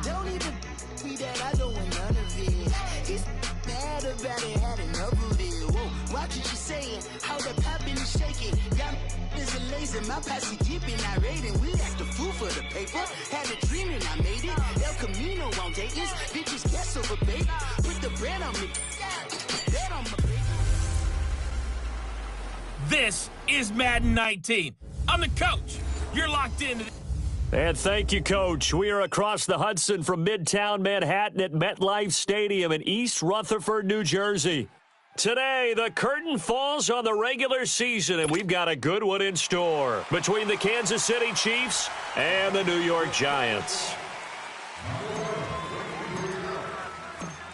Don't even me that I don't want none of it. He's mad about it, had enough of it. Whoa, watch what you saying, how the poppin' is shaking. Got is amazing, my posse deep and I raiding. We act the fool for the paper, had a dream and I made it. El Camino on Dayton's, bitches guess over bait. Put the bread on me, bread on my plate. This is Madden 19. I'm the coach. You're locked into the And thank you, Coach. We are across the Hudson from Midtown Manhattan at MetLife Stadium in East Rutherford, New Jersey. Today, the curtain falls on the regular season, and we've got a good one in store between the Kansas City Chiefs and the New York Giants.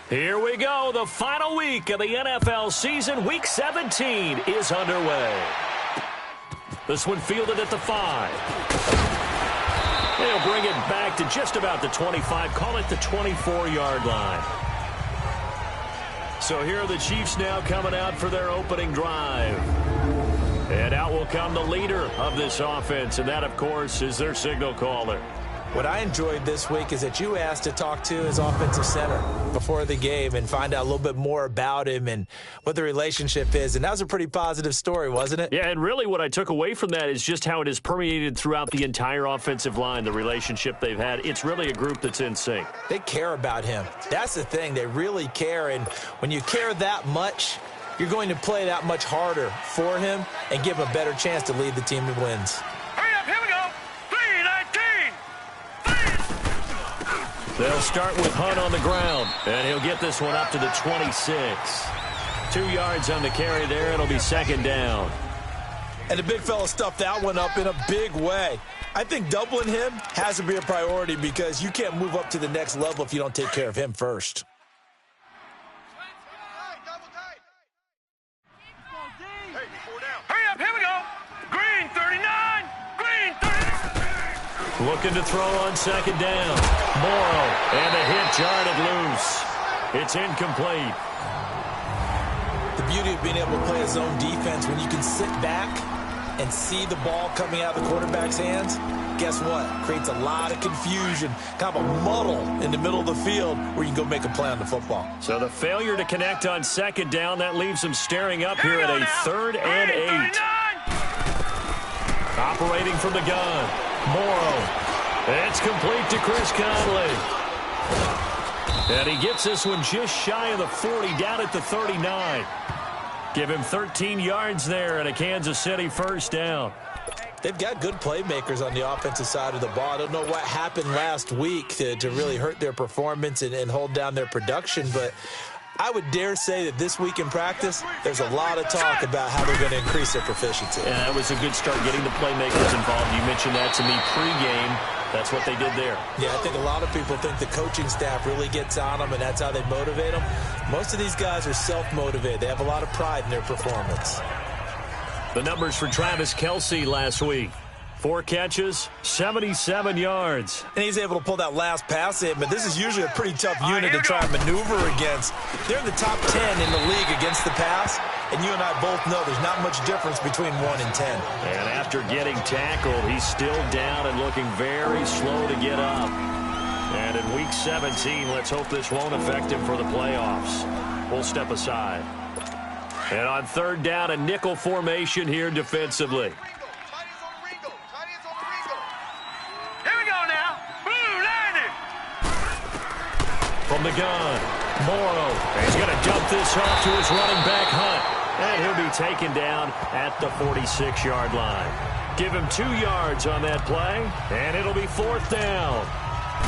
Here we go. The final week of the NFL season, Week 17, is underway. This one fielded at the 5. They'll bring it back to just about the 25, call it the 24-yard line. So here are the Chiefs now coming out for their opening drive. And out will come the leader of this offense, and that, of course, is their signal caller. What I enjoyed this week is that you asked to talk to his offensive center before the game and find out a little bit more about him and what the relationship is. And that was a pretty positive story, wasn't it? Yeah, and really what I took away from that is just how it has permeated throughout the entire offensive line, the relationship they've had. It's really a group that's in sync. They care about him. That's the thing. They really care. And when you care that much, you're going to play that much harder for him and give him a better chance to lead the team to wins. They'll start with Hunt on the ground, and he'll get this one up to the 26. 2 yards on the carry there. It'll be second down. And the big fella stuffed that one up in a big way. I think doubling him has to be a priority because you can't move up to the next level if you don't take care of him first. Hurry up, here we go. Green 39, green 39. Looking to throw on second down. Morrow, and a hit jarred it loose. It's incomplete. The beauty of being able to play a zone defense when you can sit back and see the ball coming out of the quarterback's hands, guess what? Creates a lot of confusion, kind of a muddle in the middle of the field where you can go make a play on the football. So the failure to connect on second down, that leaves them staring up here at a 3rd and 8. Operating from the gun. Morrow. It's complete to Chris Conley. And he gets this one just shy of the 40, down at the 39. Give him 13 yards there and a Kansas City first down. They've got good playmakers on the offensive side of the ball. I don't know what happened last week to really hurt their performance and hold down their production, but I would dare say that this week in practice, there's a lot of talk about how they're going to increase their proficiency. And that was a good start getting the playmakers involved. You mentioned that to me pregame. That's what they did there. Yeah, I think a lot of people think the coaching staff really gets on them, and that's how they motivate them. Most of these guys are self-motivated. They have a lot of pride in their performance. The numbers for Travis Kelce last week. 4 catches, 77 yards. And he's able to pull that last pass in, but this is usually a pretty tough unit to try and maneuver against. They're in the top 10 in the league against the pass, and you and I both know there's not much difference between 1 and 10. And after getting tackled, he's still down and looking very slow to get up. And in Week 17, let's hope this won't affect him for the playoffs. We'll step aside. And on 3rd down, a nickel formation here defensively. From the gun, Morrow. He's going to dump this off to his running back, Hunt. And he'll be taken down at the 46-yard line. Give him 2 yards on that play, and it'll be 4th down.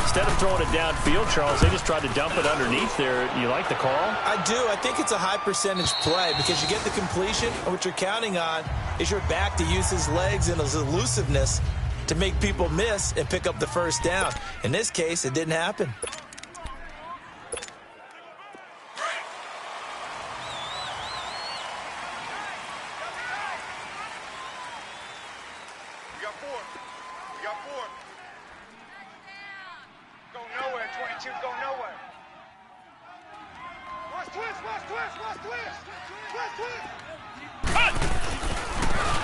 Instead of throwing it downfield, Charles, they just tried to dump it underneath there. You like the call? I do. I think it's a high-percentage play because you get the completion, and what you're counting on is your back to use his legs and his elusiveness to make people miss and pick up the first down. In this case, it didn't happen.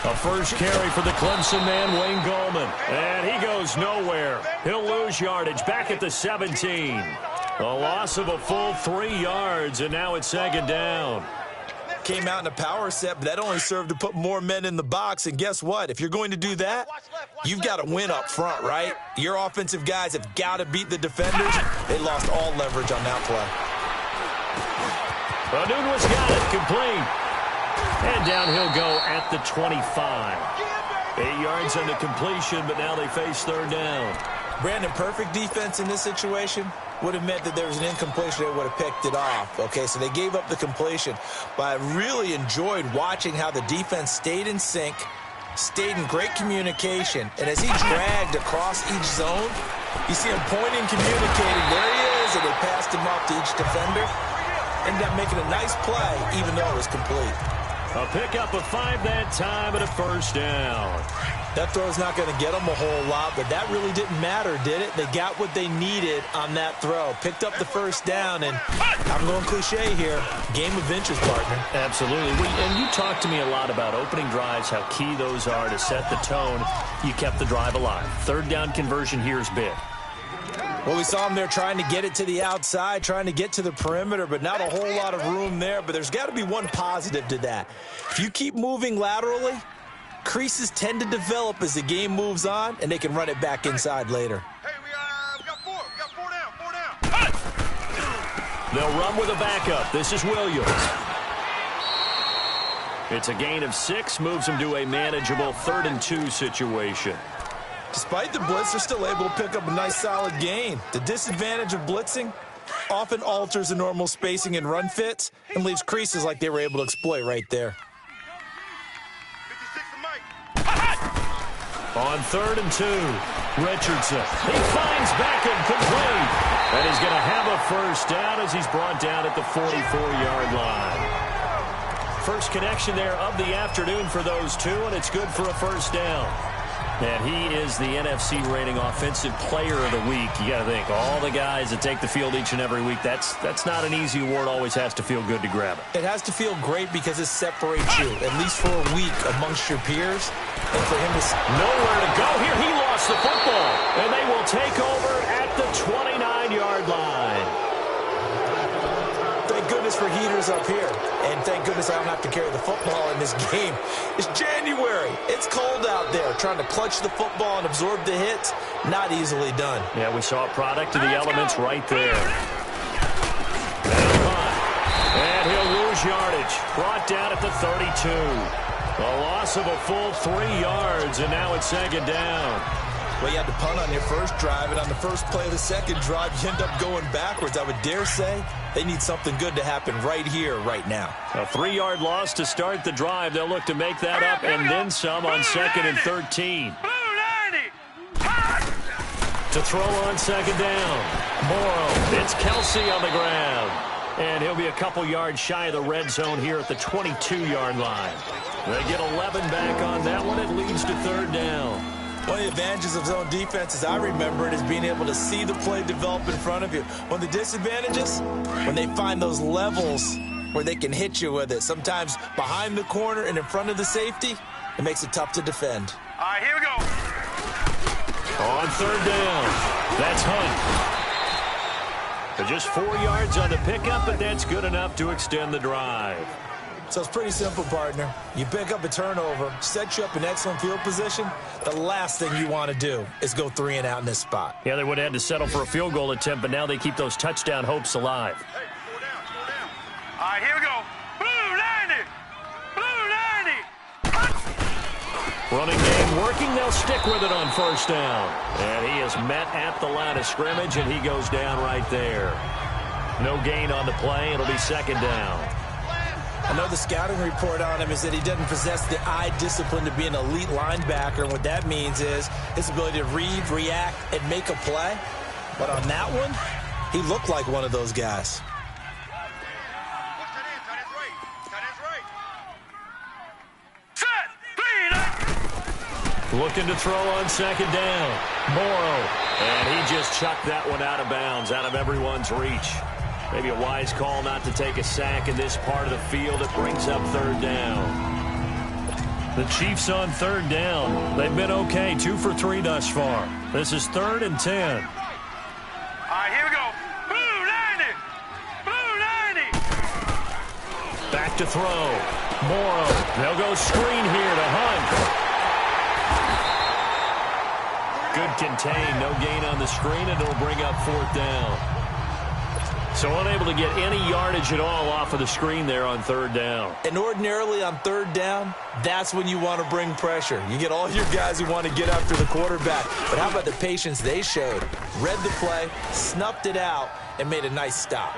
A first carry for the Clemson man, Wayne Gallman. And he goes nowhere. He'll lose yardage back at the 17. A loss of a full 3 yards, and now it's second down. Came out in a power set, but that only served to put more men in the box. And guess what? If you're going to do that, you've got to win up front, right? Your offensive guys have got to beat the defenders. They lost all leverage on that play. Nunez got it, complete. And down he'll go at the 25. 8 yards on the completion, but now they face third down. Brandon, perfect defense in this situation would have meant that there was an incompletion that would have picked it off. Okay, so they gave up the completion. But I really enjoyed watching how the defense stayed in sync, stayed in great communication. And as he dragged across each zone, you see him pointing, communicating. There he is, and they passed him off to each defender. Ended up making a nice play, even though it was complete. A pickup of 5 that time and a first down. That throw's not going to get them a whole lot, but that really didn't matter, did it? They got what they needed on that throw. Picked up the first down, and I'm going cliche here. Game of inches, partner. Absolutely. And you talked to me a lot about opening drives, how key those are to set the tone. You kept the drive alive. Third down conversion here is big. Well, we saw him there trying to get it to the outside, trying to get to the perimeter, but not a whole lot of room there. But there's got to be one positive to that. If you keep moving laterally, creases tend to develop as the game moves on, and they can run it back inside later. Hey, we got four. We got four down. They'll run with a backup. This is Williams. It's a gain of 6, moves them to a manageable 3rd and 2 situation. Despite the blitz, they're still able to pick up a nice solid gain. The disadvantage of blitzing often alters the normal spacing and run fits and leaves creases like they were able to exploit right there. 56 to Mike. On 3rd and 2, Richardson. He finds Beckham complete. And he's going to have a first down as he's brought down at the 44-yard line. First connection there of the afternoon for those two, and it's good for a first down. And he is the NFC rating offensive player of the week. You got to think, all the guys that take the field each and every week, that's not an easy award. Always has to feel good to grab it. It has to feel great because it separates you, at least for a week, amongst your peers. And for him to... Nowhere to go here. He lost the football. And they will take over at the 29-yard line. Thank goodness for heaters up here. And thank goodness I don't have to carry the football in this game. It's January. It's cold out there. Trying to clutch the football and absorb the hits, not easily done. Yeah, we saw a product of the elements right there. And he'll lose yardage. Brought down at the 32. A loss of a full 3 yards, and now it's second down. Well, you had to punt on your first drive, and on the first play of the second drive, you end up going backwards. I would dare say they need something good to happen right here, right now. A 3-yard loss to start the drive. They'll look to make that up and then some on 2nd and 13. To throw on second down. Morrow. It's Kelsey on the ground. And he'll be a couple yards shy of the red zone here at the 22-yard line. They get 11 back on that one. It leads to third down. One of the advantages of zone defense, as I remember it, is being able to see the play develop in front of you. One of the disadvantages, when they find those levels where they can hit you with it, sometimes behind the corner and in front of the safety, it makes it tough to defend. All right, here we go. On third down, that's Hunt. So just 4 yards on the pickup, but that's good enough to extend the drive. So it's pretty simple, partner. You pick up a turnover, set you up in excellent field position. The last thing you want to do is go 3 and out in this spot. Yeah, they would have had to settle for a field goal attempt, but now they keep those touchdown hopes alive. Hey, four down. All right, here we go. Blue 90. Running game working. They'll stick with it on first down. And he is met at the line of scrimmage, and he goes down right there. No gain on the play. It'll be second down. I know the scouting report on him is that he doesn't possess the eye discipline to be an elite linebacker. And what that means is his ability to read, react, and make a play. But on that one, he looked like one of those guys. Looking to throw on second down. Morrow. And he just chucked that one out of bounds, out of everyone's reach. Maybe a wise call not to take a sack in this part of the field. It brings up third down. The Chiefs on 3rd down. They've been okay, 2 for 3 thus far. This is 3rd and 10. All right, here we go. Blue 90. Blue 90. Back to throw. Morrow. They'll go screen here to Hunt. Good contain. No gain on the screen, and it'll bring up 4th down. So unable to get any yardage at all off of the screen there on 3rd down. And ordinarily on 3rd down, that's when you want to bring pressure. You get all your guys who want to get after the quarterback. But how about the patience they showed? Read the play, snuffed it out, and made a nice stop.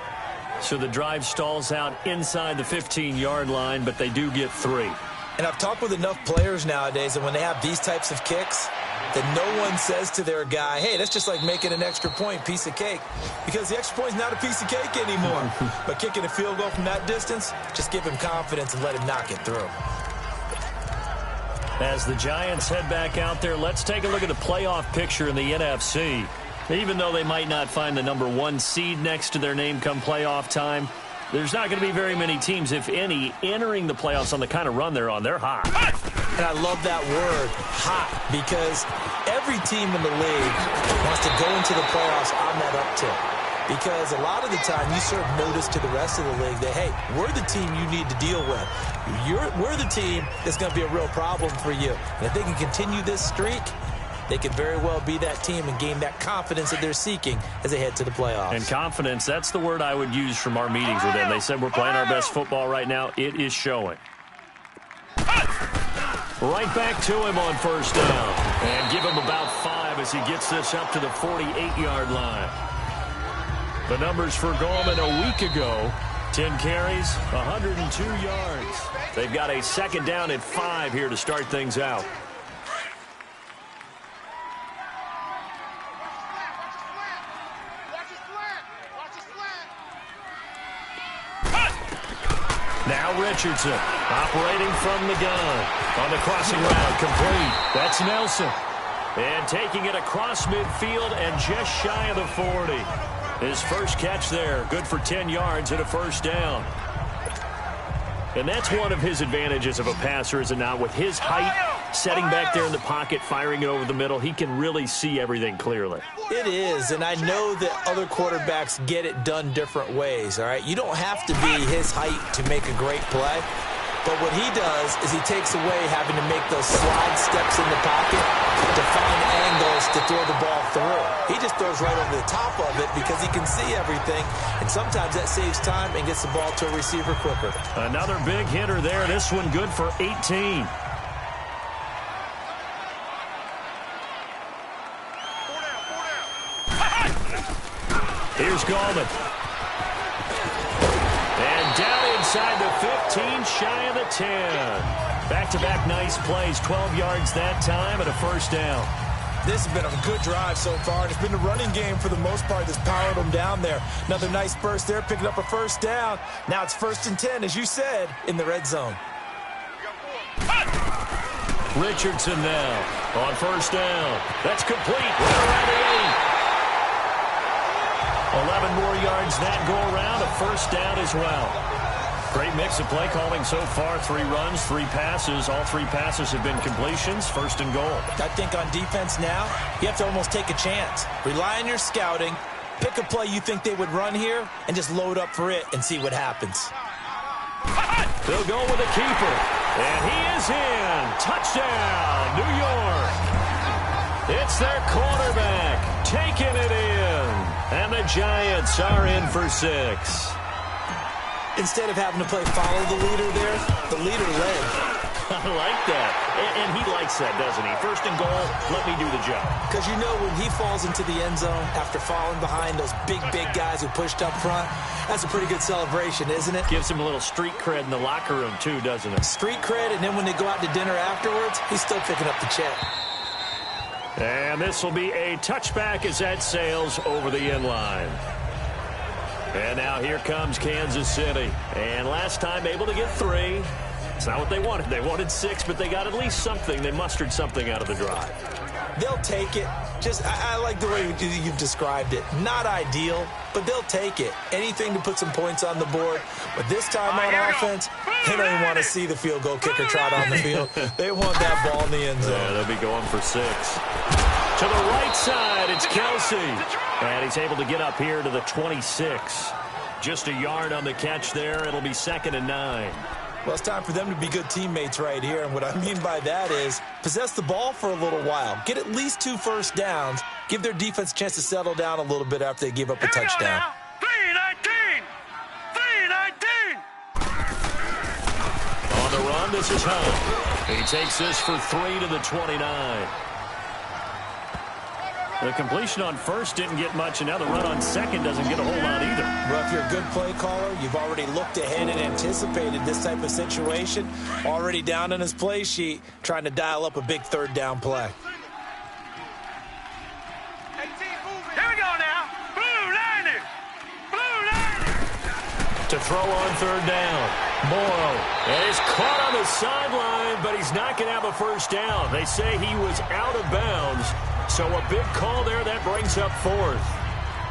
So the drive stalls out inside the 15-yard line, but they do get 3. And I've talked with enough players nowadays that when they have these types of kicks, that no one says to their guy, hey, that's just like making an extra point, piece of cake. Because the extra point is not a piece of cake anymore. But kicking a field goal from that distance, just give him confidence and let him knock it through. As the Giants head back out there, let's take a look at the playoff picture in the NFC. Even though they might not find the number 1 seed next to their name come playoff time, there's not going to be very many teams, if any, entering the playoffs on the kind of run they're on. They're hot. And I love that word, hot, because every team in the league wants to go into the playoffs on that uptick. Because a lot of the time you serve notice to the rest of the league that, hey, we're the team you need to deal with. We're the team that's going to be a real problem for you. And if they can continue this streak, they could very well be that team and gain that confidence that they're seeking as they head to the playoffs. And confidence, that's the word I would use from our meetings with them. They said we're playing our best football right now. It is showing. Right back to him on 1st down. And give him about 5 as he gets this up to the 48-yard line. The numbers for Gallman a week ago, 10 carries, 102 yards. They've got a 2nd down and 5 here to start things out. Now Richardson operating from the gun. On the crossing route, complete. That's Nelson. And taking it across midfield and just shy of the 40. His first catch there, good for 10 yards and a 1st down. And that's one of his advantages of a passer, is it not? With his height, setting back there in the pocket, firing it over the middle, he can really see everything clearly. It is, and I know that other quarterbacks get it done different ways, all right? You don't have to be his height to make a great play. But what he does is he takes away having to make those slide steps in the pocket to find angles to throw the ball through. He just throws right over the top of it because he can see everything, and sometimes that saves time and gets the ball to a receiver quicker. Another big hitter there. This one good for 18. Here's Gallman. And down inside the 15, shy of the 10. Back-to-back nice plays, 12 yards that time and a 1st down. This has been a good drive so far, and it's been the running game for the most part that's powered them down there. Another nice burst there, picking up a 1st down. Now it's 1st and 10, as you said, in the red zone. Richardson now on 1st down. That's complete. Right around the 8. 11 more yards that go around, a 1st down as well. Great mix of play calling so far. 3 runs, 3 passes. All 3 passes have been completions, 1st and goal. I think on defense now, you have to almost take a chance. Rely on your scouting. Pick a play you think they would run here and just load up for it and see what happens. They'll go with a keeper. And he is in. Touchdown, New York. It's their quarterback taking it in. And the Giants are in for 6. Instead of having to play follow the leader there, the leader led. I like that. And he likes that, doesn't he? 1st and goal, let me do the job. Because you know when he falls into the end zone after falling behind those big guys who pushed up front, that's a pretty good celebration, isn't it? Gives him a little street cred in the locker room, too, doesn't it? Street cred, and then when they go out to dinner afterwards, he's still picking up the check. And this will be a touchback as that sails over the end line. And now here comes Kansas City. And last time able to get 3. It's not what they wanted. They wanted 6, but they got at least something. They mustered something out of the drive. They'll take it. I like the way you've described it. Not ideal, but they'll take it. Anything to put some points on the board. But this time on offense, they don't even want to see the field goal kicker trot on the field. They want that ball in the end zone. Yeah, they'll be going for 6. To the right side, it's Kelsey. And he's able to get up here to the 26. Just a yard on the catch there. It'll be 2nd and 9. Well, it's time for them to be good teammates right here. And what I mean by that is possess the ball for a little while. Get at least 2 first downs. Give their defense a chance to settle down a little bit after they give up a touchdown. 3-19! 3-19! On the run, this is Hunt. He takes this for 3 to the 29. The completion on first didn't get much, and now the run on second doesn't get a whole lot either. Well, if you're a good play caller, you've already looked ahead and anticipated this type of situation. Already down on his play sheet, trying to dial up a big 3rd down play. Here we go now. Blue Niners! Blue Niners! To throw on 3rd down. Morrow is caught on the sideline, but he's not going to have a first down. They say he was out of bounds. So a big call there that brings up 4th.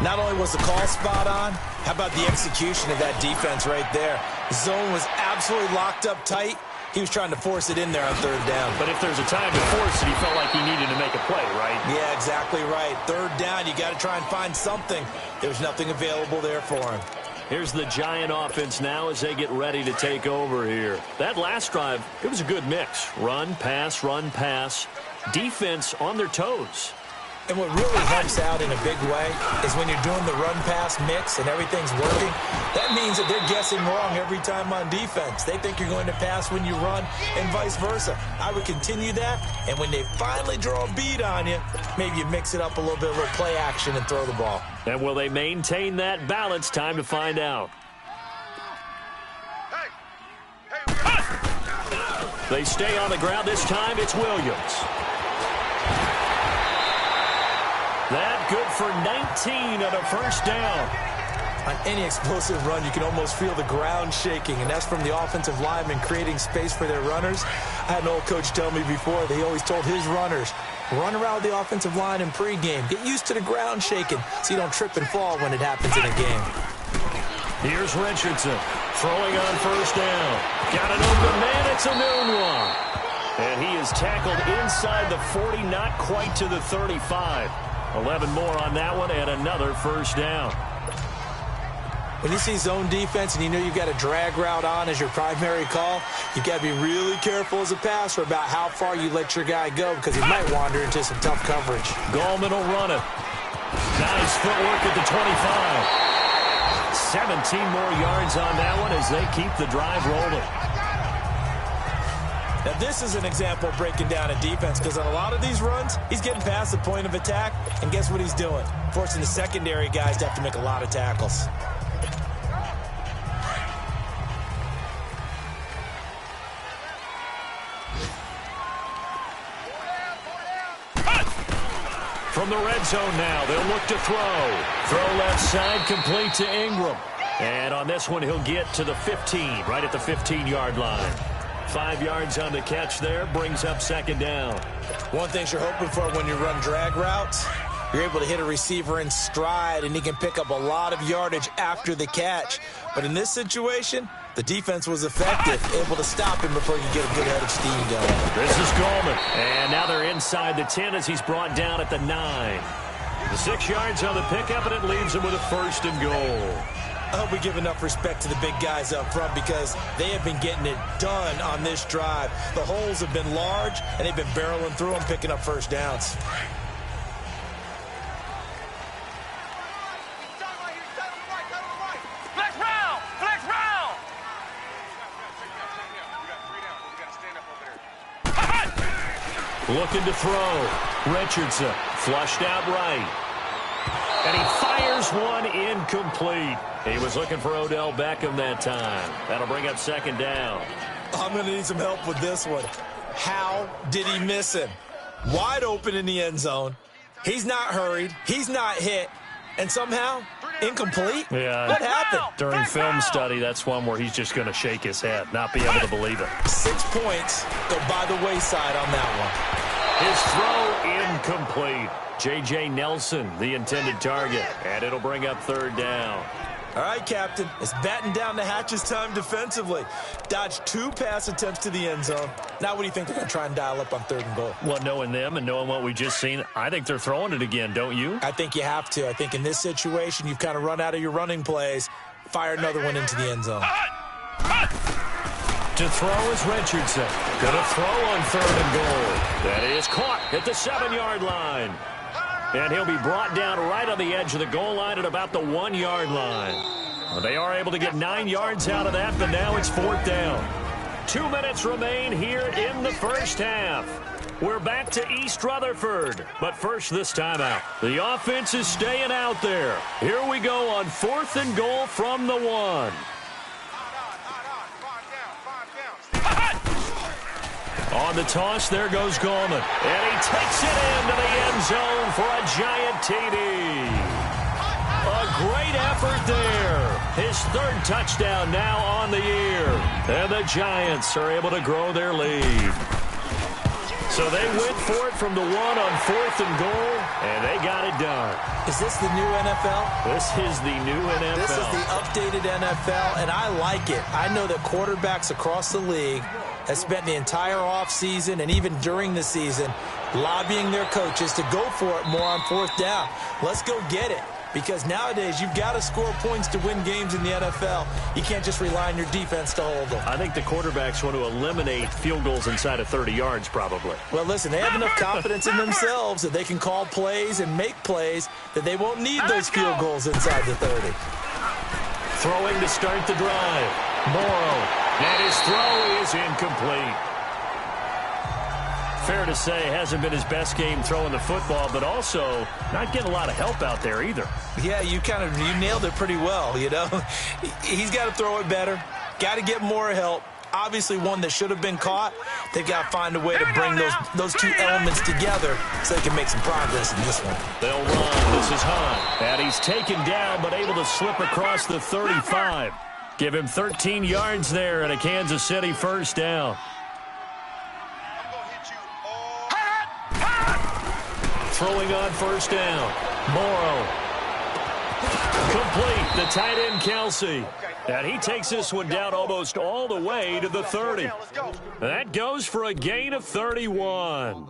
Not only was the call spot on, how about the execution of that defense right there? The zone was absolutely locked up tight. He was trying to force it in there on 3rd down. But if there's a time to force it, he felt like he needed to make a play, right? Yeah, exactly right. 3rd down, you got to try and find something. There's nothing available there for him. Here's the Giant offense now as they get ready to take over here. That last drive, it was a good mix. Run, pass, defense on their toes. And what really helps out in a big way is when you're doing the run-pass mix and everything's working, that means that they're guessing wrong every time on defense. They think you're going to pass when you run and vice versa. I would continue that, and when they finally draw a beat on you, maybe you mix it up a little bit, a little play action, and throw the ball. And will they maintain that balance? Time to find out. They stay on the ground. This time it's Williams. That good for 19 and a first down. On any explosive run, you can almost feel the ground shaking, and that's from the offensive linemen creating space for their runners. I had an old coach tell me before, they always told his runners, run around the offensive line in pregame. Get used to the ground shaking so you don't trip and fall when it happens in a game. Here's Richardson throwing on first down. Got an open man. It's a noon one. And he is tackled inside the 40, not quite to the 35. 11 more on that one and another first down. When you see zone defense and you know you've got a drag route on as your primary call, you've got to be really careful as a passer about how far you let your guy go because he might wander into some tough coverage. Gallman will run it. Nice footwork at the 25. 17 more yards on that one as they keep the drive rolling. Now, this is an example of breaking down a defense because on a lot of these runs, he's getting past the point of attack, and guess what he's doing? Forcing the secondary guys to have to make a lot of tackles. From the red zone now, they'll look to throw. Throw left side, complete to Ingram. And on this one, he'll get to the 15, right at the 15-yard line. 5 yards on the catch there, brings up second down. One thing you're hoping for when you run drag routes, you're able to hit a receiver in stride, and he can pick up a lot of yardage after the catch. But in this situation, the defense was effective, able to stop him before you get a good head of steam going. This is Gallman. And now they're inside the 10 as he's brought down at the 9. The 6 yards on the pickup, and it leaves him with a first and goal. I hope we give enough respect to the big guys up front because they have been getting it done on this drive. The holes have been large, and they've been barreling through them, picking up first downs. Flex round! Flex round! Looking to throw. Richardson flushed out right. And he fires one incomplete. He was looking for Odell Beckham that time. That'll bring up second down. I'm going to need some help with this one. How did he miss him? Wide open in the end zone. He's not hurried. He's not hit. And somehow, incomplete? Yeah. What happened? During film study, that's one where he's just going to shake his head, not be able to believe it. 6 points go by the wayside on that one. His throw incomplete. J.J. Nelson, the intended target, and it'll bring up third down. All right, Captain. It's batten down the hatches time defensively. Dodged 2 pass attempts to the end zone. Now what do you think they're going to try and dial up on 3rd and goal? Well, knowing them and knowing what we just seen, I think they're throwing it again, don't you? I think you have to. I think in this situation, you've kind of run out of your running plays. Fire another one into the end zone. To throw is Richardson. Going to throw on 3rd and goal. That is caught at the 7-yard line. And he'll be brought down right on the edge of the goal line at about the 1-yard line. Well, they are able to get 9 yards out of that, but now it's 4th down. 2 minutes remain here in the first half. We're back to East Rutherford, but first this timeout. The offense is staying out there. Here we go on 4th and goal from the 1. On the toss, there goes Gallman. And he takes it into the end zone for a giant TD. A great effort there. His 3rd touchdown now on the year. And the Giants are able to grow their lead. So they went for it from the 1 on 4th and goal, and they got it done. Is this the new NFL? This is the new NFL. This is the updated NFL, and I like it. I know that quarterbacks across the league have spent the entire offseason and even during the season lobbying their coaches to go for it more on 4th down. Let's go get it. Because nowadays, you've got to score points to win games in the NFL. You can't just rely on your defense to hold them. I think the quarterbacks want to eliminate field goals inside of 30 yards, probably. Well, listen, they have enough confidence in themselves that they can call plays and make plays that they won't need those field goals inside the 30. Throwing to start the drive. Morrow. And his throw is incomplete. Fair to say, hasn't been his best game throwing the football, but also not getting a lot of help out there either. Yeah, you nailed it pretty well, you know. He's got to throw it better, got to get more help. Obviously one that should have been caught. They've got to find a way to bring those 2 elements together so they can make some progress in this one. They'll run. This is Hunt. And he's taken down but able to slip across the 35. Give him 13 yards there and a Kansas City 1st down. Throwing on 1st down. Morrow. Complete. The tight end, Kelsey. And he takes this one down almost all the way to the 30. That goes for a gain of 31.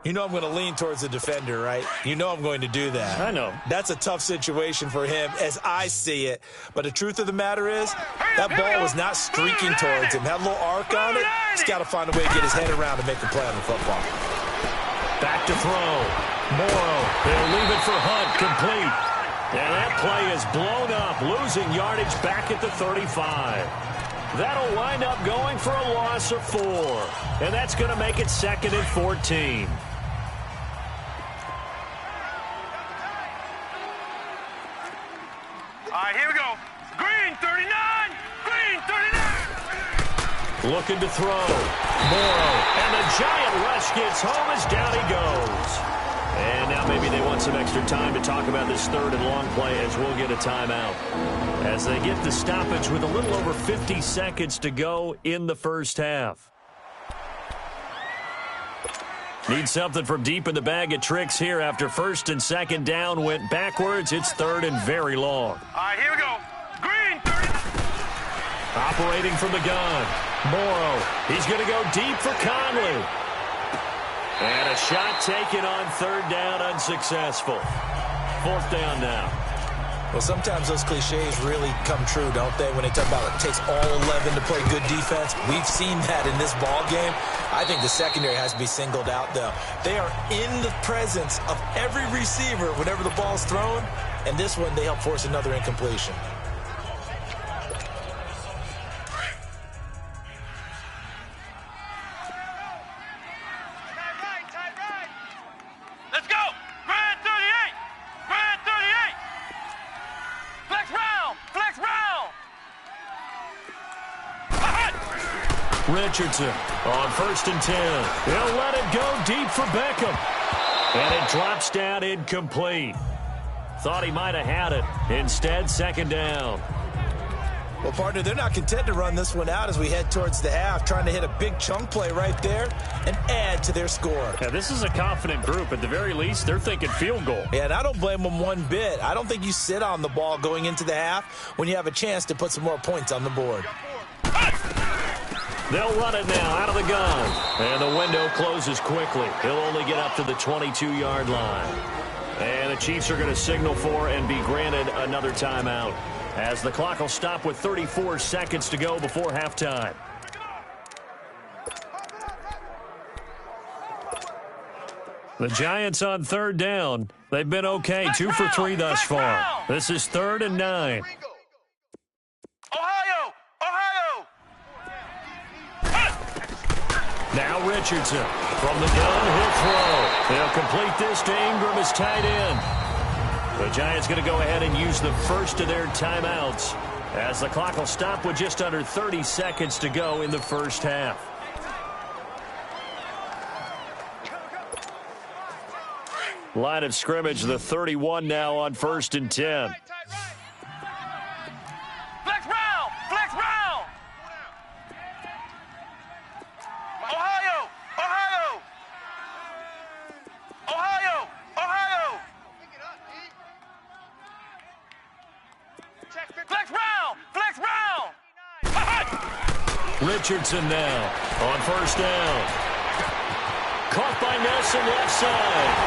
You know I'm going to lean towards the defender, right? You know I'm going to do that. I know. That's a tough situation for him as I see it. But the truth of the matter is, that ball was not streaking towards him. Had a little arc on it. He's got to find a way to get his head around and make a play on the football. Back to throw. Morrow. They'll leave it for Hunt. Complete. And that play is blown up, losing yardage back at the 35. That'll wind up going for a loss of 4. And that's going to make it 2nd and 14. All right, here we go. Green 39. Green 39. Looking to throw. Morrow. And the giant rush gets home as down he goes. And now maybe they want some extra time to talk about this 3rd and long play as we'll get a timeout. As they get the stoppage with a little over 50 seconds to go in the first half. Need something from deep in the bag of tricks here after 1st and 2nd down went backwards. It's 3rd and very long. All right, here we go. Green 30. Operating from the gun. Morrow. He's going to go deep for Conley. And a shot taken on 3rd down, unsuccessful. 4th down now. Well, sometimes those cliches really come true, don't they? When they talk about it takes all 11 to play good defense. We've seen that in this ball game. I think the secondary has to be singled out, though. They are in the presence of every receiver whenever the ball's thrown. And this one, they help force another incompletion. Let's go. Grand 38. Grand 38. Flex round. Flex round. Richardson on 1st and 10. He'll let it go deep for Beckham. And it drops down incomplete. Thought he might have had it. Instead, 2nd down. Well, partner, they're not content to run this one out as we head towards the half, trying to hit a big chunk play right there and add to their score. Yeah, this is a confident group. At the very least, they're thinking field goal. Yeah, and I don't blame them one bit. I don't think you sit on the ball going into the half when you have a chance to put some more points on the board. They'll run it now out of the gun. And the window closes quickly. He'll only get up to the 22-yard line. And the Chiefs are going to signal for and be granted another timeout, as the clock will stop with 34 seconds to go before halftime. The Giants on third down. They've been okay, 2 for 3 thus far. This is 3rd and 9. Ohio! Ohio! Now Richardson from the gun, he'll throw. They'll complete this to Ingram as tight end. The Giants going to go ahead and use the first of their timeouts, as the clock will stop with just under 30 seconds to go in the first half. Line of scrimmage, the 31 now on 1st and 10. Flex round! Flex round! Ohio! Ohio! Ohio! Ohio! Flex round! Flex round! Richardson now on 1st down. Caught by Nelson left side.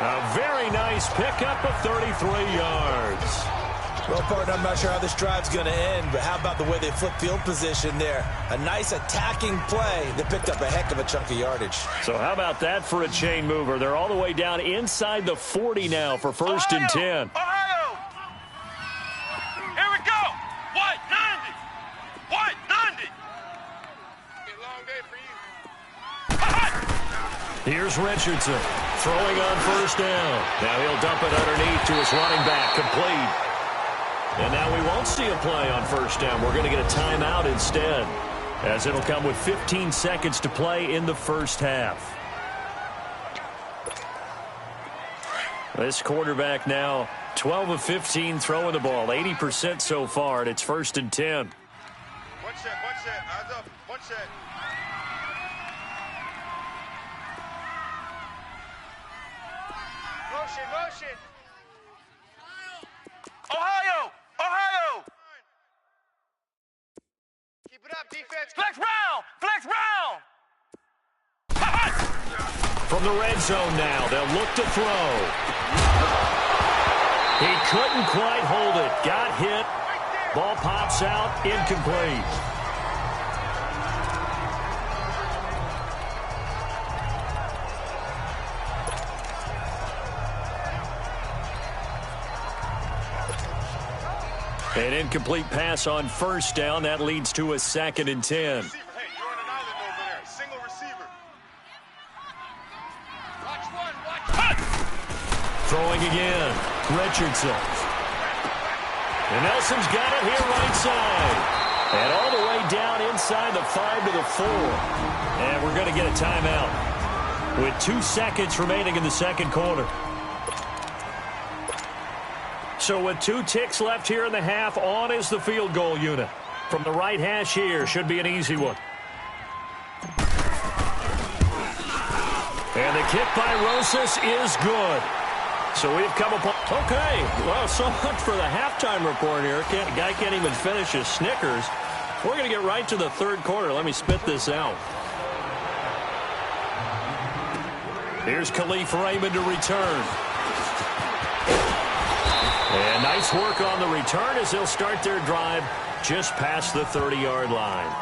A very nice pickup of 33 yards. Well, partner, I'm not sure how this drive's going to end, but how about the way they flip field position there? A nice attacking play that picked up a heck of a chunk of yardage. So how about that for a chain mover? They're all the way down inside the 40 now for 1st and 10. Ohio! Here we go! What? 90! What? 90! Be a long day for you. Here's Richardson throwing on 1st down. Now he'll dump it underneath to his running back, complete. And now we won't see a play on 1st down. We're going to get a timeout instead, as it'll come with 15 seconds to play in the first half. This quarterback now 12 of 15 throwing the ball, 80% so far, and it's 1st and 10. One set, eyes up, one set. Motion. Ohio! Ohio! Keep it up, defense. Flex round! Flex round! From the red zone now, they'll look to throw. He couldn't quite hold it. Got hit. Ball pops out, incomplete. An incomplete pass on 1st down. That leads to a 2nd and 10. Hey, you're on an island over there. Single receiver. Watch one. Throwing again. Richardson. And Nelson's got it here right side. And all the way down inside the 5 to the 4. And we're going to get a timeout with 2 seconds remaining in the second quarter. So with 2 ticks left here in the half, on is the field goal unit. From the right hash here, should be an easy one. And the kick by Rosas is good. So we've come upon... Okay, well, so much for the halftime report here. Guy can't even finish his Snickers. We're going to get right to the 3rd quarter. Let me spit this out. Here's Khalif Raymond to return. And nice work on the return as they'll start their drive just past the 30-yard line.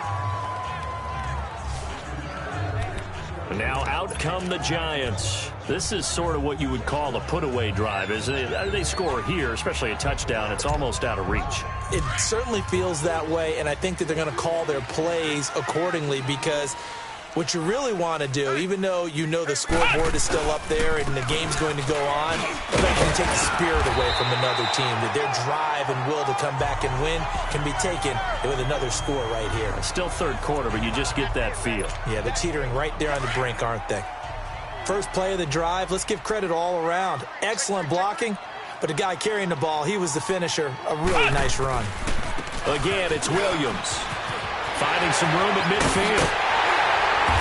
And now out come the Giants. This is sort of what you would call a put-away drive, isn't it? They score here, especially a touchdown. It's almost out of reach. It certainly feels that way, and I think that they're going to call their plays accordingly, because what you really want to do, even though you know the scoreboard is still up there and the game's going to go on, but that can take the spirit away from another team, that their drive and will to come back and win can be taken with another score right here. It's still 3rd quarter, but you just get that feel. Yeah, they're teetering right there on the brink, aren't they? First play of the drive, let's give credit all around. Excellent blocking, but the guy carrying the ball, he was the finisher. A really nice run. Again, it's Williams finding some room at midfield.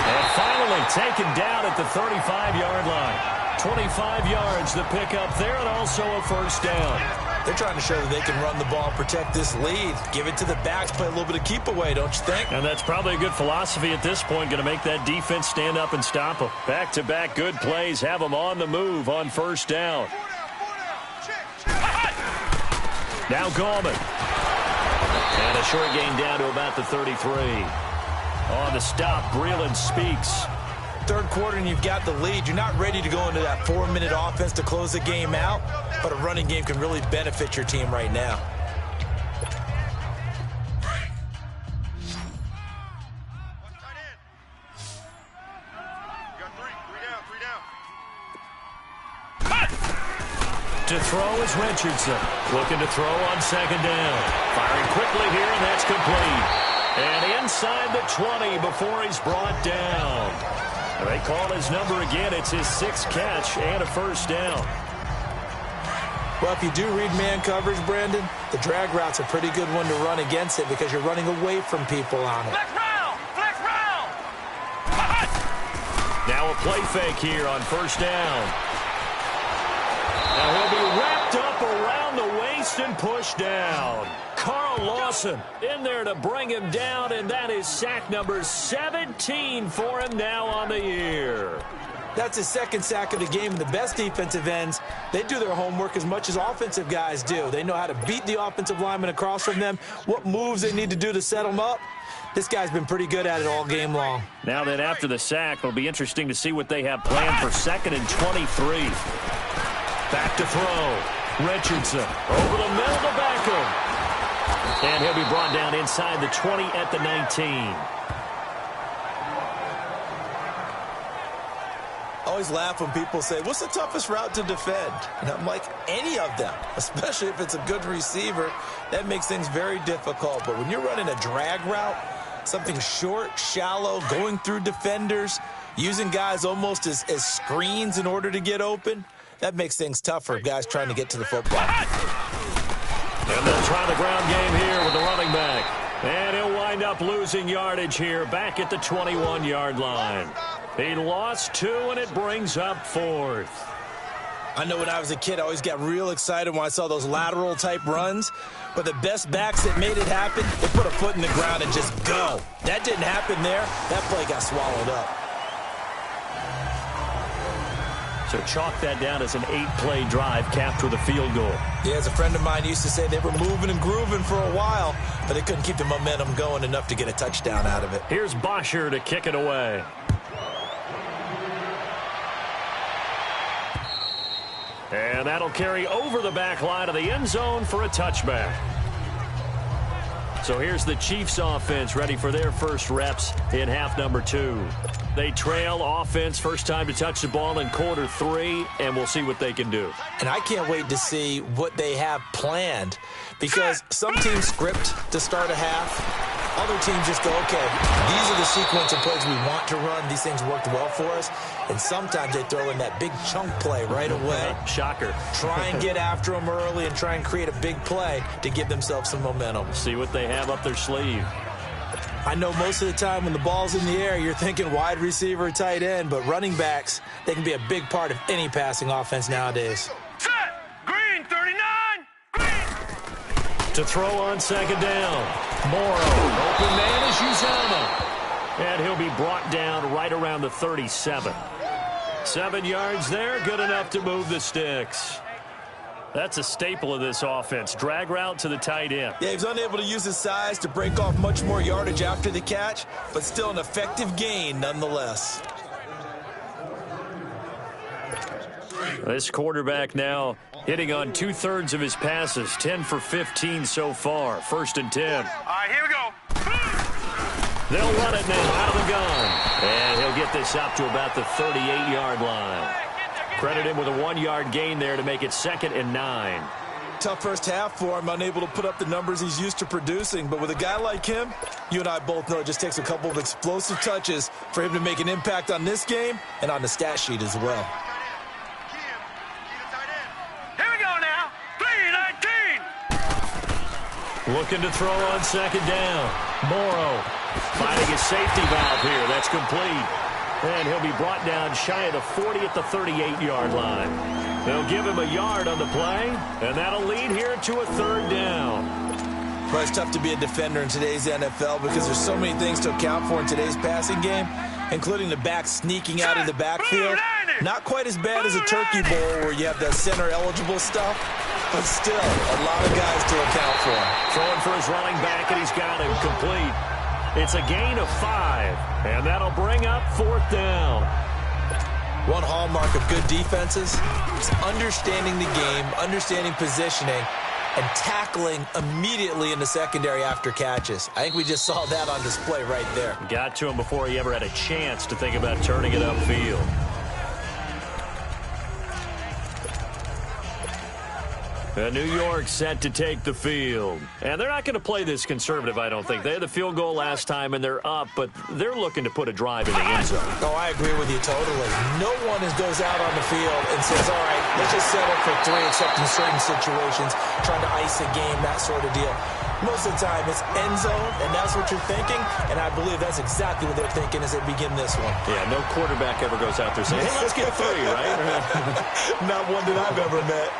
And finally taken down at the 35-yard line. 25 yards to pick up there, and also a first down. They're trying to show that they can run the ball, protect this lead, give it to the backs, play a little bit of keep away, don't you think? And that's probably a good philosophy at this point, going to make that defense stand up and stop them. Back-to-back good plays, have them on the move on first down. Now Gallman. And a short gain down to about the 33. On the stop, Breeland speaks. Third quarter and you've got the lead. You're not ready to go into that 4-minute offense to close the game out, but a running game can really benefit your team right now. To throw is Richardson. Looking to throw on second down. Firing quickly here, and that's complete. And inside the 20 before he's brought down. They call his number again. It's his 6th catch and a first down. Well, if you do read man coverage, Brandon, the drag route's a pretty good one to run against it because you're running away from people on it. Flex round! Flex round! Now a play fake here on first down. Now he'll be wrapped up around the waist and pushed down. Carl Lawson in there to bring him down, and that is sack number 17 for him now on the year. That's his 2nd sack of the game, and the best defensive ends, they do their homework as much as offensive guys do. They know how to beat the offensive lineman across from them, what moves they need to do to set them up. This guy's been pretty good at it all game long. Now that after the sack, it'll be interesting to see what they have planned for 2nd and 23. Back to throw. Richardson over the middle to Beckham. And he'll be brought down inside the 20 at the 19. I always laugh when people say, what's the toughest route to defend? And I'm like, any of them, especially if it's a good receiver. That makes things very difficult. But when you're running a drag route, something short, shallow, going through defenders, using guys almost as screens in order to get open, that makes things tough for guys trying to get to the football. And they'll try the ground game here with the running back. And he'll wind up losing yardage here back at the 21-yard line. He lost 2, and it brings up 4th. I know when I was a kid, I always got real excited when I saw those lateral-type runs. But the best backs that made it happen, they put a foot in the ground and just go. That didn't happen there. That play got swallowed up. So chalk that down as an 8-play drive capped with a field goal. Yeah, as a friend of mine used to say, they were moving and grooving for a while, but they couldn't keep the momentum going enough to get a touchdown out of it. Here's Bosher to kick it away. And that'll carry over the back line of the end zone for a touchback. So here's the Chiefs offense ready for their first reps in half number 2. They trail offense, first time to touch the ball in quarter 3, and we'll see what they can do. And I can't wait to see what they have planned, because some teams script to start a half. Other teams just go, okay, these are the sequence of plays we want to run. These things worked well for us. And sometimes they throw in that big chunk play right away. Shocker. Try and get after them early and try and create a big play to give themselves some momentum. See what they have up their sleeve. I know most of the time when the ball's in the air, you're thinking wide receiver, tight end, but running backs, they can be a big part of any passing offense nowadays. Set! Green, 39! Green! To throw on second down. Morrow, open man is Uzama. And he'll be brought down right around the 37. 7 yards there, good enough to move the sticks. That's a staple of this offense. Drag route to the tight end. Yeah, he was unable to use his size to break off much more yardage after the catch, but still an effective gain nonetheless. This quarterback now hitting on 2/3 of his passes, 10 for 15 so far. 1st and 10. All right, here we go. They'll run it now out of the gun. And he'll get this up to about the 38-yard line. Credit him with a 1-yard gain there to make it 2nd and 9. Tough first half for him, unable to put up the numbers he's used to producing. But with a guy like him, you and I both know it just takes a couple of explosive touches for him to make an impact on this game and on the stat sheet as well. Here we go now. Looking to throw on second down. Morrow finding his safety valve here. That's complete. And he'll be brought down shy of the 40 at the 38-yard line. They'll give him a yard on the play, and that'll lead here to a third down. Well, it's tough to be a defender in today's NFL because there's so many things to account for in today's passing game, including the back sneaking out of the backfield. Not quite as bad as a turkey bowl where you have the center-eligible stuff, but still a lot of guys to account for. Throwing for his running back, and he's got him complete. It's a gain of 5, and that'll bring up fourth down. One hallmark of good defenses is understanding the game, understanding positioning, and tackling immediately in the secondary after catches. I think we just saw that on display right there. Got to him before he ever had a chance to think about turning it upfield. New York set to take the field. And they're not going to play this conservative, I don't think. They had the field goal last time, and they're up, but they're looking to put a drive in the end zone. Oh, I agree with you totally. No one goes out on the field and says, all right, let's just settle for 3, except in certain situations, trying to ice a game, that sort of deal. Most of the time, it's end zone, and that's what you're thinking, and I believe that's exactly what they're thinking as they begin this one. Yeah, no quarterback ever goes out there saying, hey, let's get 3, right? Not one that I've ever met.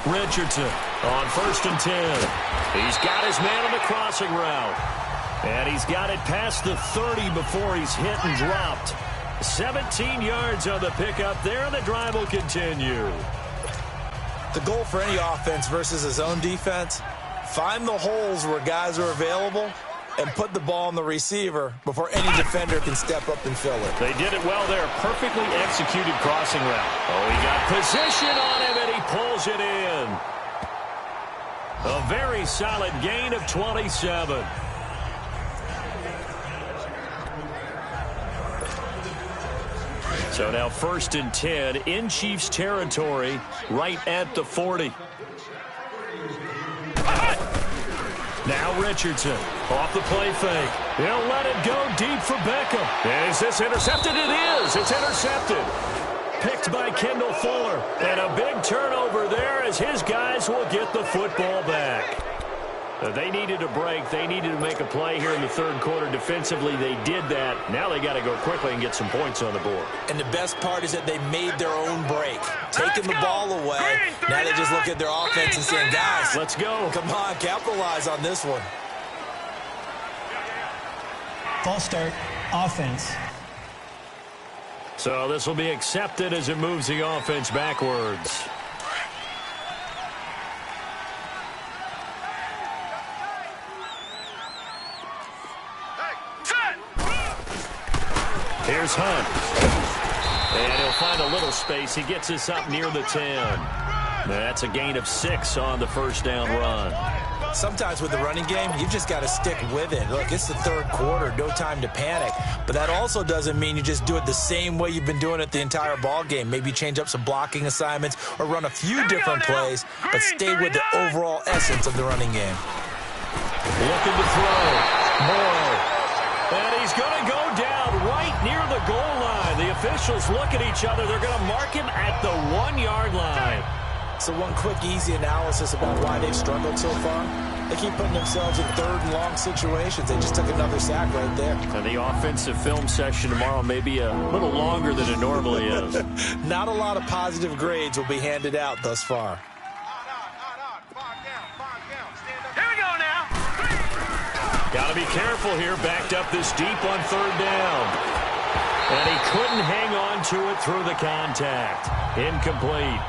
Richardson on 1st and 10. He's got his man on the crossing route. And he's got it past the 30 before he's hit and dropped. 17 yards on the pickup there, and the drive will continue. The goal for any offense versus his own defense, find the holes where guys are available and put the ball on the receiver before any defender can step up and fill it. They did it well there. Perfectly executed crossing route. Oh, he got position on him, and he pulls it in. A very solid gain of 27. So now 1st and 10 in Chiefs territory, right at the 40. Now Richardson off the play fake. He'll let it go deep for Beckham. Is this intercepted? It is. It's intercepted. Picked by Kendall Fuller. And a big turnover there as his guys will get the football back. They needed a break. They needed to make a play here in the third quarter. Defensively, they did that. Now they got to go quickly and get some points on the board. And the best part is that they made their own break. Taking the ball away. Now they just look at their offense and saying, guys, let's go. Come on, capitalize on this one. False start, offense. So this will be accepted as it moves the offense backwards. Here's Hunt. And he'll find a little space. He gets us up near the 10. That's a gain of 6 on the first down run. Sometimes with the running game, you've just got to stick with it. Look, it's the third quarter, no time to panic. But that also doesn't mean you just do it the same way you've been doing it the entire ball game. Maybe change up some blocking assignments or run a few different plays, but stay with the overall essence of the running game. Looking to throw. Morrow. And he's going to go down right near the goal line. The officials look at each other. They're going to mark him at the 1-yard line. So one quick, easy analysis about why they've struggled so far. They keep putting themselves in third and long situations. They just took another sack right there. And the offensive film session tomorrow may be a little longer than it normally is. Not a lot of positive grades will be handed out thus far. Here we go now. Got to be careful here, backed up this deep on third down. And he couldn't hang on to it through the contact. Incomplete.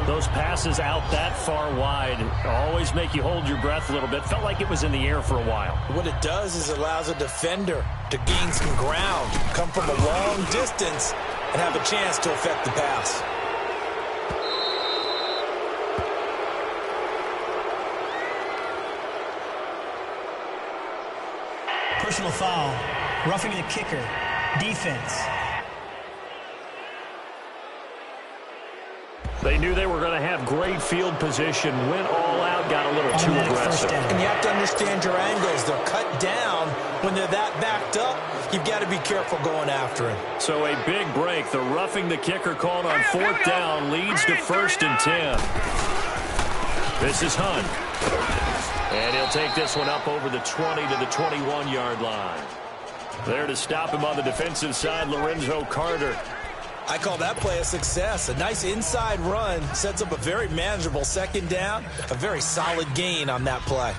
Those passes out that far wide always make you hold your breath a little bit. Felt like it was in the air for a while. What it does is it allows a defender to gain some ground, come from a long distance, and have a chance to affect the pass. Personal foul, roughing the kicker, defense. They knew they were going to have great field position, went all out, got a little too aggressive. And you have to understand your angles. They're cut down. When they're that backed up, you've got to be careful going after him. So a big break. The roughing the kicker called on 4th down leads to 1st and 10. This is Hunt. And he'll take this one up over the 20 to the 21-yard line. There to stop him on the defensive side, Lorenzo Carter. I call that play a success. A nice inside run sets up a very manageable 2nd down. A very solid gain on that play.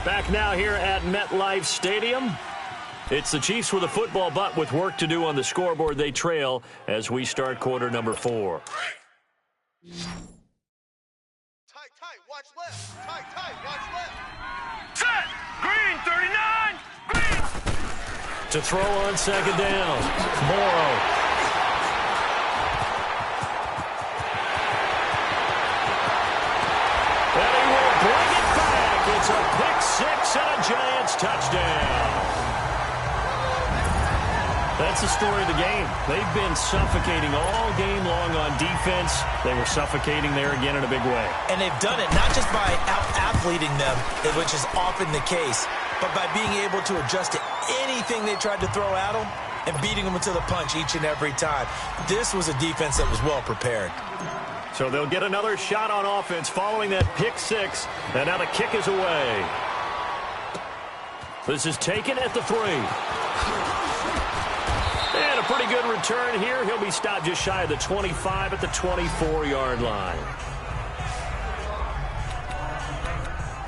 Back now here at MetLife Stadium. It's the Chiefs with a football, but with work to do on the scoreboard. They trail as we start quarter number 4. Tight, watch left. Tight, watch left. Set! Green, 39! Green! To throw on 2nd down. Morrow. And he will bring it back. It's a pick 6 and a Giants touchdown. That's the story of the game. They've been suffocating all game long on defense. They were suffocating there again in a big way. And they've done it not just by out-athleting them, which is often the case, but by being able to adjust to anything they tried to throw at them and beating them to the punch each and every time. This was a defense that was well prepared. So they'll get another shot on offense following that pick 6, and now the kick is away. This is taken at the 3. And a pretty good return here. He'll be stopped just shy of the 25 at the 24-yard line.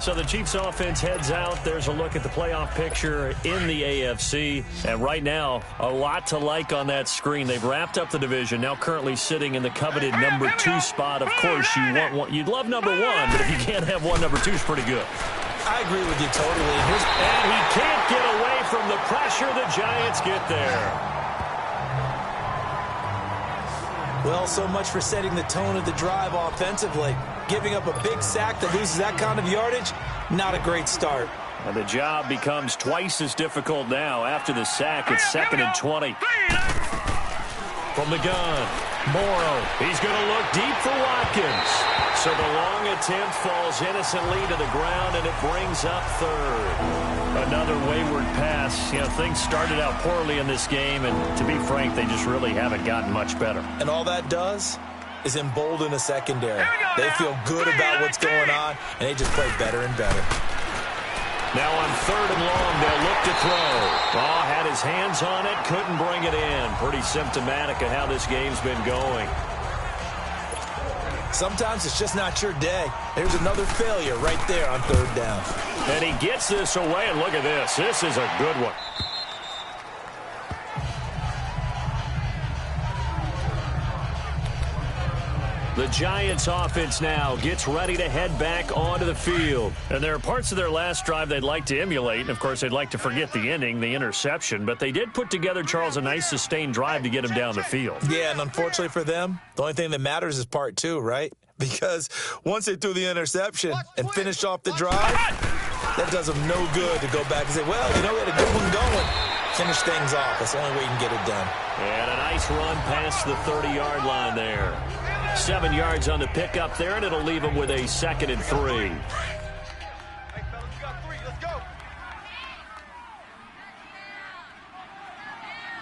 So the Chiefs offense heads out. There's a look at the playoff picture in the AFC. And right now, a lot to like on that screen. They've wrapped up the division, now currently sitting in the coveted number 2 spot. Of course, you want one. You'd love number 1, but if you can't have one, number 2 is pretty good. I agree with you totally. And he can't get away from the pressure. The Giants get there. Well, so much for setting the tone of the drive offensively. Giving up a big sack that loses that kind of yardage, not a great start. And the job becomes twice as difficult now. After the sack, it's 2nd and 20. From the gun, Morrow. He's going to look deep for Watkins. So the long attempt falls innocently to the ground, and it brings up 3rd. Another wayward pass. You know, things started out poorly in this game, and to be frank, they just really haven't gotten much better. And all that does is embolden a secondary. They feel good about what's going on, and they just play better and better. Now on 3rd and long, they'll look to throw. Oh, had his hands on it, couldn't bring it in. Pretty symptomatic of how this game's been going. Sometimes it's just not your day. There's another failure right there on 3rd down. And he gets this away, and look at this. This is a good one. The Giants offense now gets ready to head back onto the field. And there are parts of their last drive they'd like to emulate. And, of course, they'd like to forget the ending, the interception. But they did put together, Charles, a nice sustained drive to get him down the field. Yeah, and unfortunately for them, the only thing that matters is part 2, right? Because once they threw the interception and finished off the drive, that does them no good to go back and say, well, you know, we had a good one going. Finish things off. That's the only way you can get it done. And a nice run past the 30-yard line there. 7 yards on the pickup there, and it'll leave him with a 2nd and 3. Hey, fellas, you got 3. Let's go.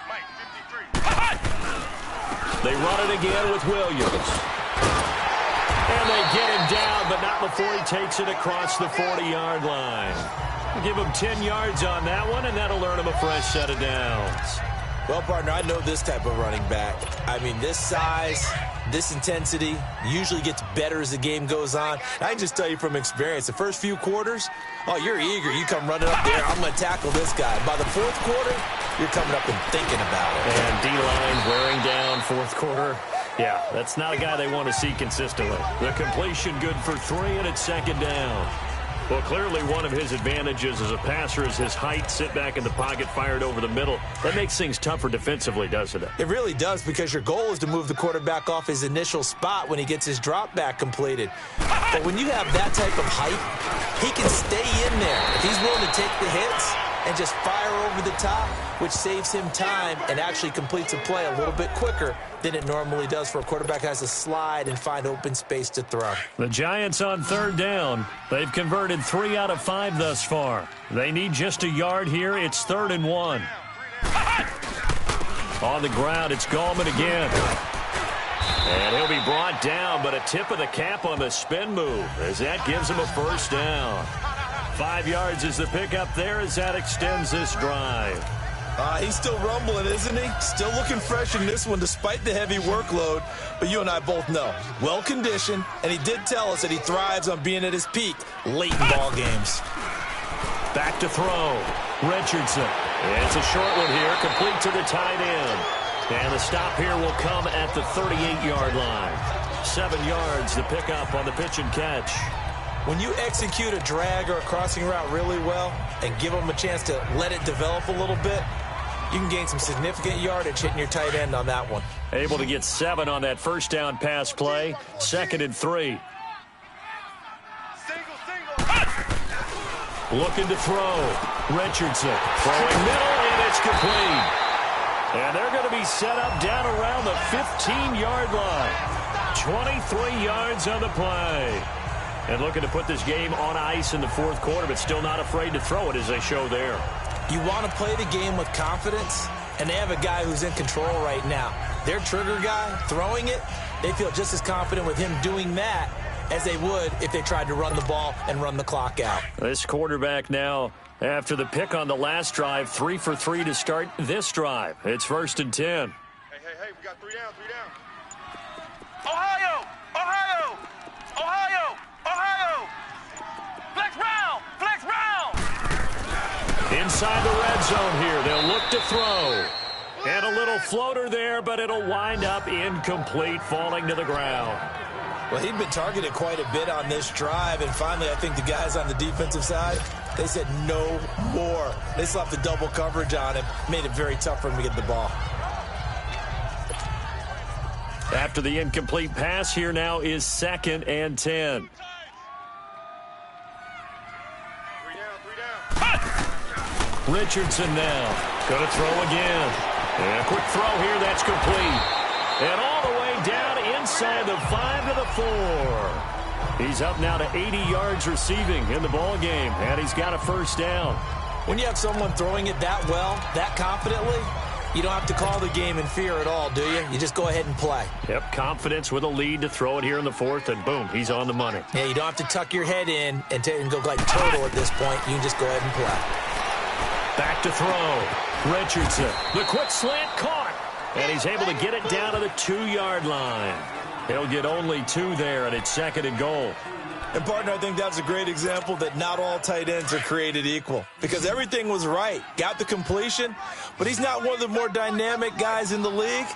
Mike, 53. They run it again with Williams. And they get him down, but not before he takes it across the 40-yard line. Give him 10 yards on that one, and that'll earn him a fresh set of downs. Well, partner, I know this type of running back. I mean, this size, this intensity usually gets better as the game goes on. I can just tell you from experience, the first few quarters, oh, you're eager. You come running up there, I'm going to tackle this guy. By the 4th quarter, you're coming up and thinking about it. And D-line wearing down 4th quarter. Yeah, that's not a guy they want to see consistently. The completion good for 3, and it's 2nd down. Well, clearly one of his advantages as a passer is his height, sit back in the pocket, fired over the middle. That makes things tougher defensively, doesn't it? It really does, because your goal is to move the quarterback off his initial spot when he gets his drop back completed. But when you have that type of height, he can stay in there. If he's willing to take the hits, and just fire over the top, which saves him time and actually completes a play a little bit quicker than it normally does for a quarterback who has to slide and find open space to throw. The Giants on third down. They've converted 3 out of 5 thus far. They need just a yard here. It's 3rd and 1. On the ground, it's Gallman again. And he'll be brought down, but a tip of the cap on the spin move as that gives him a first down. 5 yards is the pickup there as that extends this drive. He's still rumbling, isn't he? Still looking fresh in this one despite the heavy workload. But you and I both know, well-conditioned, and he did tell us that he thrives on being at his peak late in ball games. Back to throw. Richardson. It's a short one here, complete to the tight end. And the stop here will come at the 38-yard line. 7 yards, the pickup on the pitch and catch. When you execute a drag or a crossing route really well and give them a chance to let it develop a little bit, you can gain some significant yardage hitting your tight end on that one. Able to get 7 on that first down pass play. 2nd and 3. Looking to throw. Richardson throwing middle, and it's complete. And they're going to be set up down around the 15-yard line. 23 yards on the play. And looking to put this game on ice in the 4th quarter, but still not afraid to throw it as they show there. You want to play the game with confidence, and they have a guy who's in control right now. Their trigger guy throwing it, they feel just as confident with him doing that as they would if they tried to run the ball and run the clock out. This quarterback now, after the pick on the last drive, 3 for 3 to start this drive. It's 1st and 10. Hey, we got 3 down, 3 down. Ohio! Ohio! Ohio! Ohio! Flex round! Flex round! Inside the red zone here, they'll look to throw. And a little floater there, but it'll wind up incomplete, falling to the ground. Well, he'd been targeted quite a bit on this drive, and finally I think the guys on the defensive side, they said no more. They slapped the double coverage on him, made it very tough for him to get the ball. After the incomplete pass, here now is 2nd and 10. 3 down. Richardson now. Going to throw again. And a quick throw here, that's complete. And all the way down inside the 5 to the 4. He's up now to 80 yards receiving in the ball game, and he's got a first down. When you have someone throwing it that well, that confidently, you don't have to call the game in fear at all, do you? You just go ahead and play. Yep, confidence with a lead to throw it here in the 4th, and boom, he's on the money. Yeah, you don't have to tuck your head in and go like turtle at this point. You can just go ahead and play. Back to throw. Richardson, the quick slant caught, and he's able to get it down to the 2-yard line. He'll get only 2 there, and it's 2nd and goal. And, partner, I think that's a great example that not all tight ends are created equal because everything was right. Got the completion, but he's not one of the more dynamic guys in the league.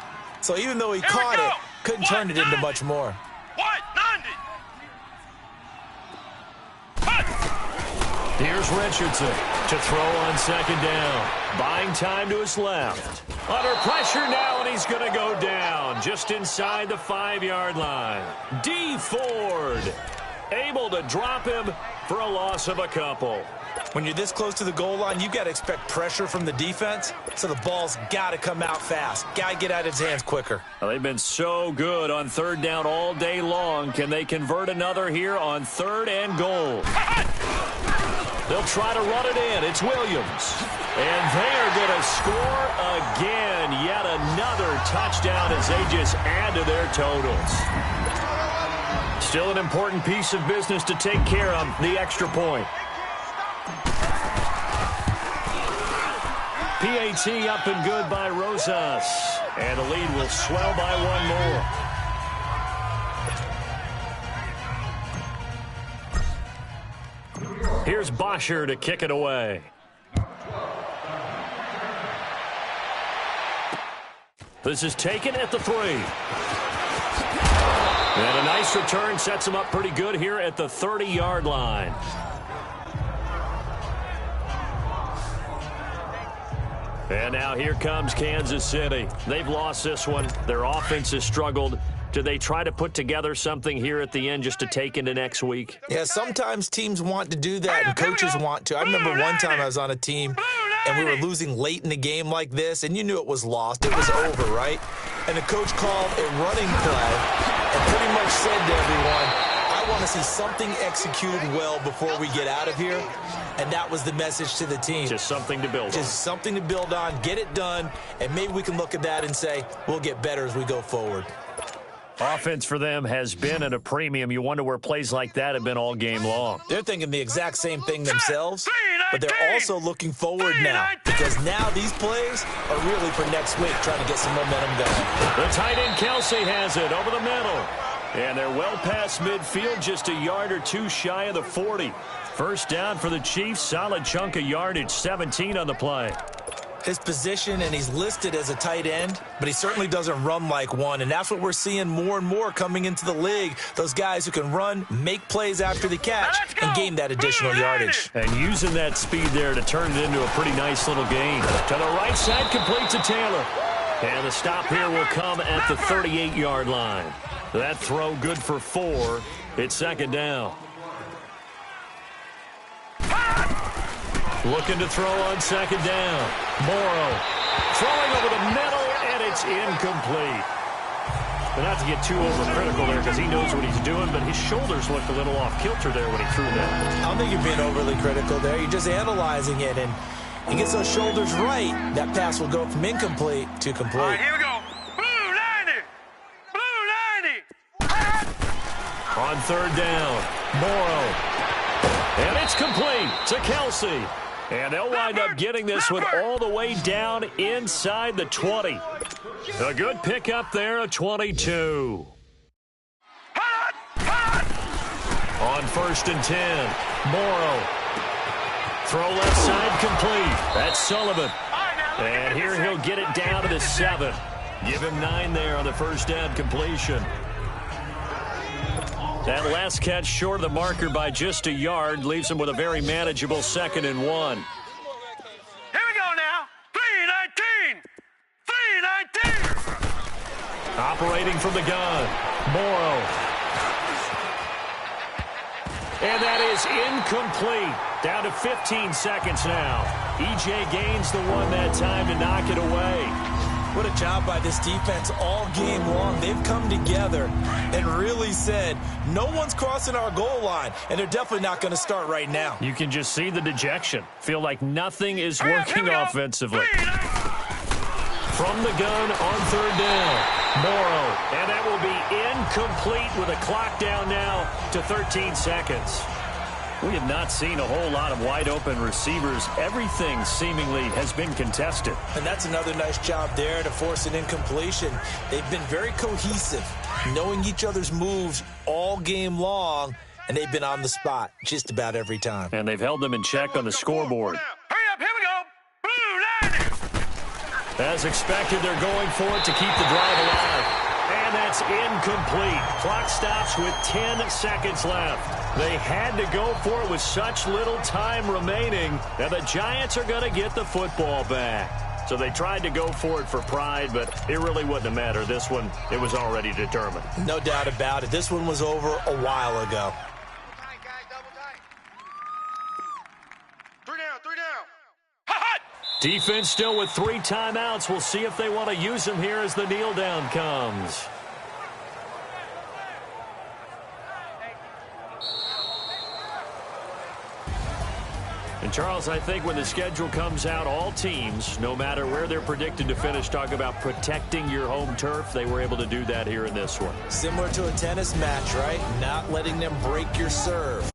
So even though he caught it, couldn't turn it into much more. What? 90! Here's Richardson to throw on 2nd down. Buying time to his left. Under pressure now, and he's going to go down just inside the 5-yard line. D. Ford able to drop him for a loss of a couple. When you're this close to the goal line, you've got to expect pressure from the defense, so the ball's got to come out fast. Got to get out of his hands quicker. Well, they've been so good on 3rd down all day long. Can they convert another here on 3rd and goal? They'll try to run it in. It's Williams. And they are going to score again. Yet another touchdown as they just add to their totals. Still an important piece of business to take care of, the extra point. PAT up and good by Rosas. And the lead will swell by 1 more. Here's Bosher to kick it away. This is taken at the 3. And a nice return sets him up pretty good here at the 30-yard line. And now here comes Kansas City. They've lost this one. Their offense has struggled. Do they try to put together something here at the end just to take into next week? Yeah, sometimes teams want to do that and coaches want to. I remember one time I was on a team and we were losing late in the game like this, and you knew it was lost. It was over, right? And the coach called a running play and pretty much said to everyone, I want to see something executed well before we get out of here. And that was the message to the team. Just something to build on. Just something to build on, get it done, and maybe we can look at that and say, we'll get better as we go forward. Offense for them has been at a premium. You wonder where plays like that have been all game long. They're thinking the exact same thing themselves, but they're also looking forward now because now these plays are really for next week, trying to get some momentum going. The tight end Kelsey has it over the middle. And they're well past midfield, just a yard or two shy of the 40. First down for the Chiefs, solid chunk of yardage, 17 on the play. His position, and he's listed as a tight end, but he certainly doesn't run like one, and that's what we're seeing more and more coming into the league. Those guys who can run, make plays after the catch, and gain that additional yardage. And using that speed there to turn it into a pretty nice little gain. To the right side, complete to Taylor. And the stop here will come at the 38-yard line. That throw good for 4. It's second down. Looking to throw on second down. Morrow throwing over the middle, and it's incomplete. But not to get too overcritical there because he knows what he's doing, but his shoulders looked a little off kilter there when he threw that. I don't think you're being overly critical there. You're just analyzing it, and he gets those shoulders right. That pass will go from incomplete to complete. All right, here we go. Blue 90. Blue 90. On third down, Morrow. And it's complete to Kelsey. And they'll wind up getting this one all the way down inside the 20. A good pickup there, a 22. On first and 10, Morrow. Throw left side complete. That's Sullivan. And here he'll get it down to the 7. Give him 9 there on the first down completion. That last catch short of the marker by just a yard leaves him with a very manageable 2nd and 1. Here we go now. 319. 319. Operating from the gun, Morrow. And that is incomplete. Down to 15 seconds now. E.J. gains the one that time to knock it away. What a job by this defense all game long. They've come together and really said, no one's crossing our goal line, and they're definitely not going to start right now. You can just see the dejection. Feel like nothing is working offensively. From the gun on third down, Morrow. And that will be incomplete with a clock down now to 13 seconds. We have not seen a whole lot of wide-open receivers. Everything seemingly has been contested. And that's another nice job there to force an incompletion. They've been very cohesive, knowing each other's moves all game long, and they've been on the spot just about every time. And they've held them in check on the scoreboard. Hurry up, here we go. Blue 90. As expected, they're going for it to keep the drive alive. And that's incomplete. Clock stops with 10 seconds left. They had to go for it with such little time remaining. And the Giants are going to get the football back. So they tried to go for it for pride, but it really wouldn't have mattered. This one, it was already determined. No doubt about it. This one was over a while ago. Tight, guys, double tight. 3 down, 3 down. Hot! Defense still with 3 timeouts. We'll see if they want to use them here as the kneel down comes. And, Charles, I think when the schedule comes out, all teams, no matter where they're predicted to finish, talk about protecting your home turf. They were able to do that here in this one. Similar to a tennis match, right? Not letting them break your serve.